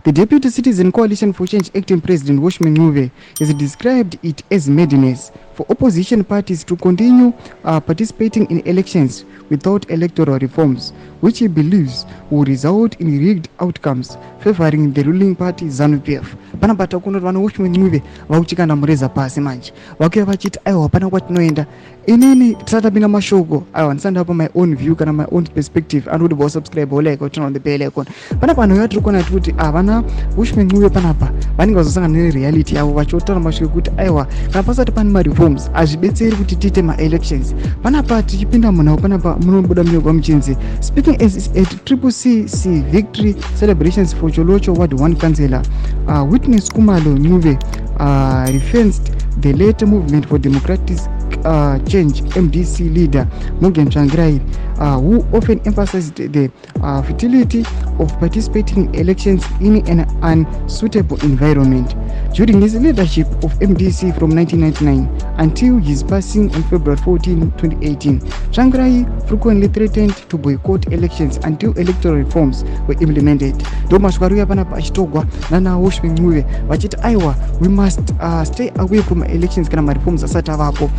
The Deputy Citizen Coalition for Change acting President Washman Nuve has described it as madness for opposition parties to continue participating in elections without electoral reforms, which he believes will result in rigged outcomes favoring the ruling party ZANU-PF. Panapata kuno vano Washman Nuve vauchikana mureza pasi manje vakuya vachiti aiwa hapana kwatinoenda inini tisatapinda mashoko aiwa ndisanda hapa my own view kana my own perspective anoti vosubscribe oleka turn on the bell icon. Pana pano yatiri kuona kuti avana Washman Nuve panapa vanenge vazosangana nereality yavo vachiotana mashure kuti aiwa kana pasati pane mareforms hazvibetseri kuti tiite maelections. Panapa tichipinda munhau panapa munobuda munyogwa muchinzi speaking at Triple CC victory celebrations for Cholocho Ward 1 councillor Witness Kumalo Nuve referenced the late movement for democratic change MDC leader Morgan Tsvangirai, who often emphasized the futility of participating in elections in an unsuitable environment. During his leadership of MDC from 1999 until his passing on February 14, 2018, Tsvangirai frequently threatened to boycott elections until electoral reforms were implemented. Thomas Waruya panapa achitogwa nana Washman Nuve vachiti aiwa we must stay away from elections kana reforms asati avapo.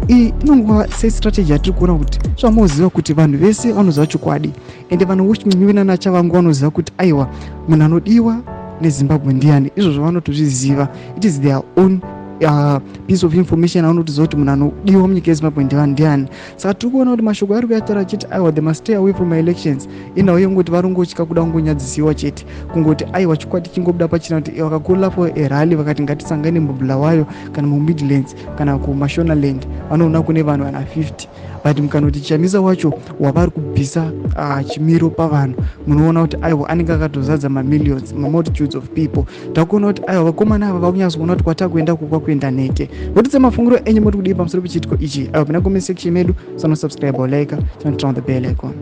Inongwa strategy yatiri kuona kuti zvamaoziva kuti vanhu vese vanoziva chokwadi ende vanhu Washman Nuve nana Tshabangu vanoziva kuti aiwa munhu anodiwa neZimbabwe ndiani, izvozvo vanotozviziva. It is their own piece of information anotoziva kuti munhu anodiwa munyika yeZimbabwe ndiani. Saka tiri kuona kuti mashoko ari kuyataura achiti aiwa they must stay away from elections inhau yengoti varongotya kuda kungonyadzisiwa chete kungoti aiwa chikwadi chingobuda pachina kuti vakakurira for erally vakati ngatisangane muBulawayo kana muMidlands kana kuMashonaland vanoona kune vanhu vana 50 but mukanoti chamisa wacho wavari kubvisa chimiro pavanhu munoona kuti aiwa anenge akatozadza mamillions mamultitudes of people. Takuona kuti aiwa vakomana ava vakunyatsoona kuti kwatakuenda kuenda neke. Votitse mafunguro enyu muri kudii pamusoro pechitiko ichi. Aiwa pina comment section medu, subscribe or like, turn on the bell icon.